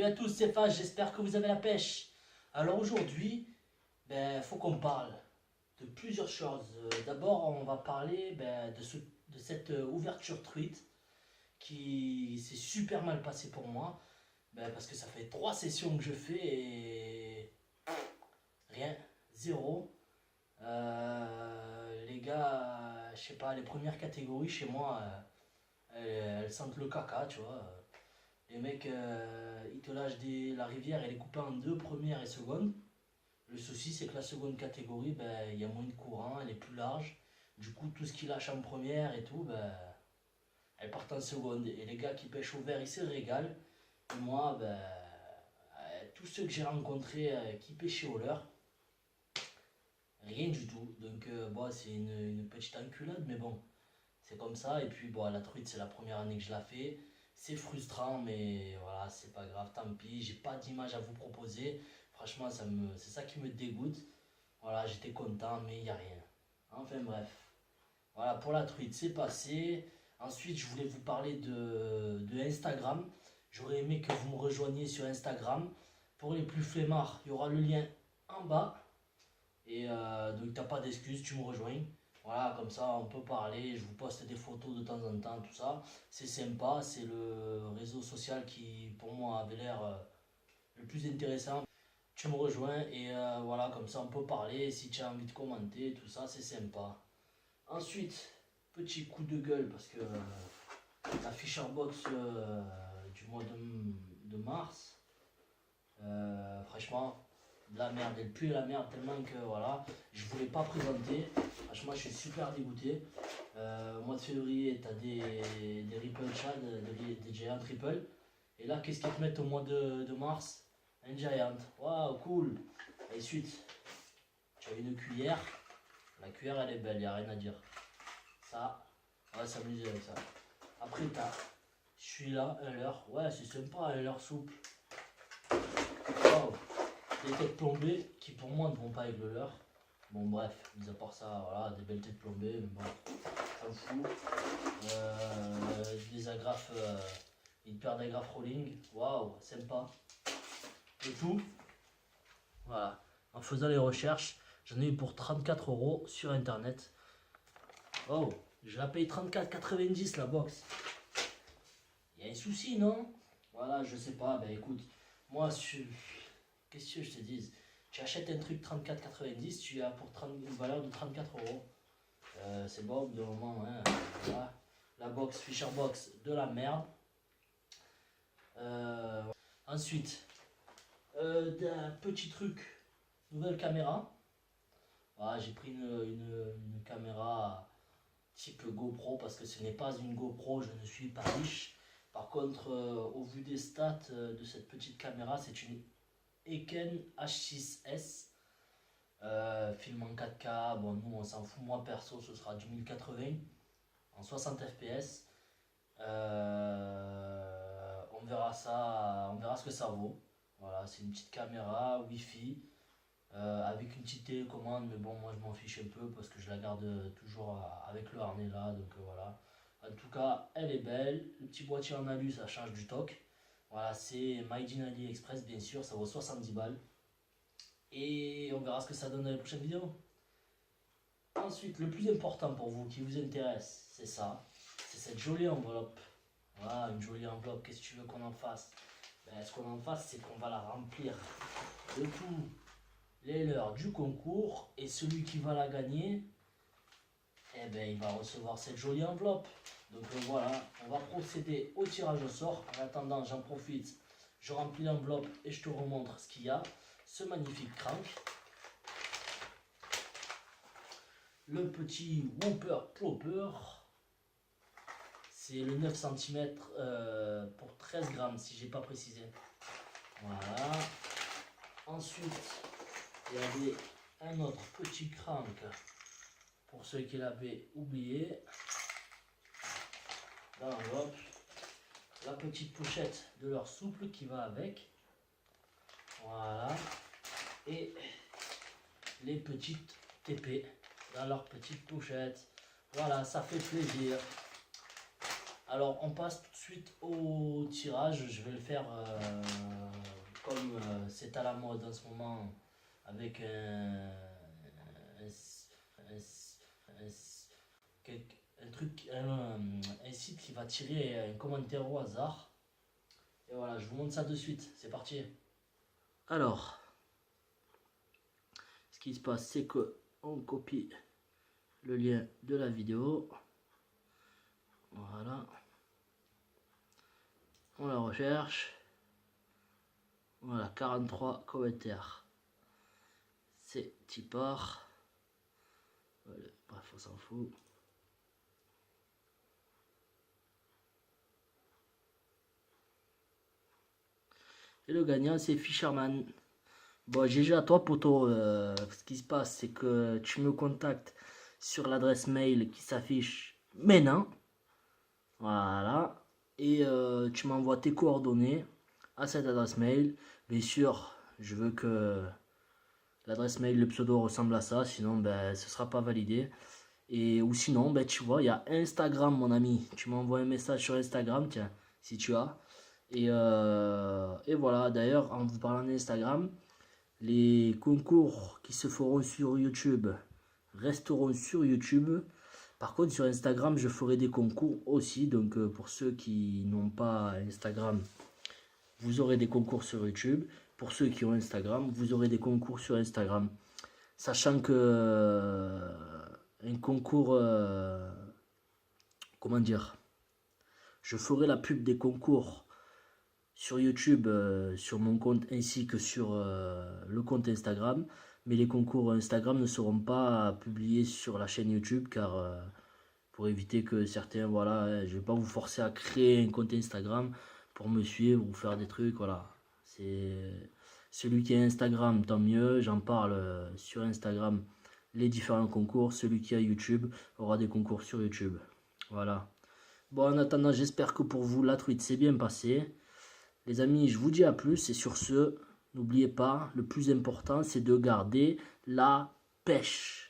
Salut à tous, c'est Faz, j'espère que vous avez la pêche. Alors aujourd'hui, faut qu'on parle de plusieurs choses. D'abord, on va parler de cette ouverture truite qui s'est super mal passée pour moi. Parce que ça fait 3 sessions que je fais et rien, zéro. Les gars, je sais pas, les premières catégories chez moi, elles sentent le caca, tu vois. Les mecs, ils te lâchent la rivière, elle est coupée en deux, première et seconde. Le souci, c'est que la seconde catégorie, il y a moins de courant, elle est plus large. Du coup, tout ce qu'ils lâchent en première et tout, elles partent en seconde. Et les gars qui pêchent au vert, ils se régalent. Et moi, tous ceux que j'ai rencontrés qui pêchaient au leurre, rien du tout. Donc, c'est une petite enculade, mais bon, c'est comme ça. Et puis, la truite, c'est la première année que je la fais. C'est frustrant, mais voilà, c'est pas grave, tant pis. J'ai pas d'image à vous proposer. Franchement, c'est ça qui me dégoûte. Voilà, j'étais content, mais il n'y a rien. Enfin bref. Voilà, pour la truite, c'est passé. Ensuite, je voulais vous parler de Instagram. J'aurais aimé que vous me rejoigniez sur Instagram. Pour les plus flemmards, il y aura le lien en bas. Et donc, t'as pas d'excuse, tu me rejoins. Voilà, comme ça, on peut parler. Je vous poste des photos de temps en temps, tout ça. C'est sympa. C'est le réseau social qui, pour moi, avait l'air le plus intéressant. Tu me rejoins et voilà, comme ça, on peut parler. Si tu as envie de commenter, tout ça, c'est sympa. Ensuite, petit coup de gueule parce que la Fisher Box du mois de mars, franchement, de la merde, elle pue la merde tellement que voilà, je voulais pas présenter. Franchement, je suis super dégoûté. Au mois de février, tu as des Ripple Chad, des Giant Ripple. Et là, qu'est-ce qu'ils te mettent au mois de mars? Un Giant. Waouh, cool. Et ensuite, tu as une cuillère. La cuillère, elle est belle, il n'y a rien à dire. Ça, on va s'amuser avec ça. Après, tu as celui-là, un leurre. Ouais, c'est sympa, un leurre souple. Waouh. Des têtes plombées qui pour moi ne vont pas avec le leurre. Bon bref, mis à part ça, voilà, des belles têtes plombées, mais bon, s'en fout. Des agrafes, une paire d'agrafes rolling, waouh, sympa. Et tout, voilà. En faisant les recherches, j'en ai eu pour 34 € sur internet. Oh, je la paye 34,90 la box. Il y a un souci, non? Voilà, je sais pas, écoute, moi, qu'est-ce que je te dis? Tu achètes un truc 34,90, tu as pour une valeur de 34 €. C'est bon, de moment, hein, voilà. La box, Fisher Box, de la merde. Ensuite, un petit truc, nouvelle caméra. Voilà, j'ai pris une caméra type GoPro parce que ce n'est pas une GoPro, je ne suis pas riche. Par contre, au vu des stats de cette petite caméra, c'est une Eken H6S. Film en 4K, bon nous on s'en fout, moi perso ce sera du 1080 en 60 fps. On verra ça, on verra ce que ça vaut. Voilà, c'est une petite caméra Wi-Fi avec une petite télécommande, mais bon moi je m'en fiche un peu parce que je la garde toujours avec le harnais là, donc voilà. En tout cas, elle est belle, le petit boîtier en alu ça change du toc. Voilà, c'est Made in AliExpress bien sûr, ça vaut 70 balles. Et on verra ce que ça donne dans les prochaines vidéos. Ensuite, le plus important pour vous, qui vous intéresse, c'est ça. C'est cette jolie enveloppe. Voilà, une jolie enveloppe. Qu'est-ce que tu veux qu'on en fasse? Ce qu'on en fasse, c'est qu'on va la remplir de tous les leurres du concours. Et celui qui va la gagner, il va recevoir cette jolie enveloppe. Donc voilà, on va procéder au tirage au sort. En attendant, j'en profite. Je remplis l'enveloppe et je te remontre ce qu'il y a. Ce magnifique crank. Le petit Whopper Plopper, c'est le 9 cm pour 13 grammes si j'ai pas précisé. Voilà. Ensuite, il y avait un autre petit crank pour ceux qui l'avaient oublié. Dans l'enveloppe, la petite pochette de leur souple qui va avec. Voilà. Et les petites TP dans leur petite pochette. Voilà, ça fait plaisir. Alors on passe tout de suite au tirage, je vais le faire comme c'est à la mode en ce moment, avec un site qui va tirer un commentaire au hasard. Et voilà, je vous montre ça de suite. C'est parti. Alors, ce qui se passe, c'est que on copie le lien de la vidéo. Voilà. On la recherche. Voilà, 43 commentaires. C'est tipeur. Voilà, bref, on s'en fout. Et le gagnant, c'est Fisherman. Bon, GG à toi, poteau. Ce qui se passe, c'est que tu me contactes sur l'adresse mail qui s'affiche maintenant. Voilà. Et tu m'envoies tes coordonnées à cette adresse mail. Bien sûr, je veux que l'adresse mail, le pseudo ressemble à ça. Sinon, ben, ce ne sera pas validé. Et, ou sinon, ben, tu vois, il y a Instagram, mon ami. Tu m'envoies un message sur Instagram, tiens, si tu as. Et voilà, d'ailleurs, en vous parlant d'Instagram, les concours qui se feront sur YouTube resteront sur YouTube. Par contre, sur Instagram, je ferai des concours aussi. Donc, pour ceux qui n'ont pas Instagram, vous aurez des concours sur YouTube. Pour ceux qui ont Instagram, vous aurez des concours sur Instagram. Sachant que un concours, comment dire, je ferai la pub des concours sur YouTube, sur mon compte ainsi que sur le compte Instagram. Mais les concours Instagram ne seront pas publiés sur la chaîne YouTube car pour éviter que certains, voilà, je ne vais pas vous forcer à créer un compte Instagram pour me suivre ou faire des trucs, voilà. C'est celui qui a Instagram, tant mieux, j'en parle sur Instagram, les différents concours. Celui qui a YouTube aura des concours sur YouTube, voilà. Bon, en attendant, j'espère que pour vous, la truite s'est bien passée. Les amis, je vous dis à plus et sur ce, n'oubliez pas, le plus important, c'est de garder la pêche.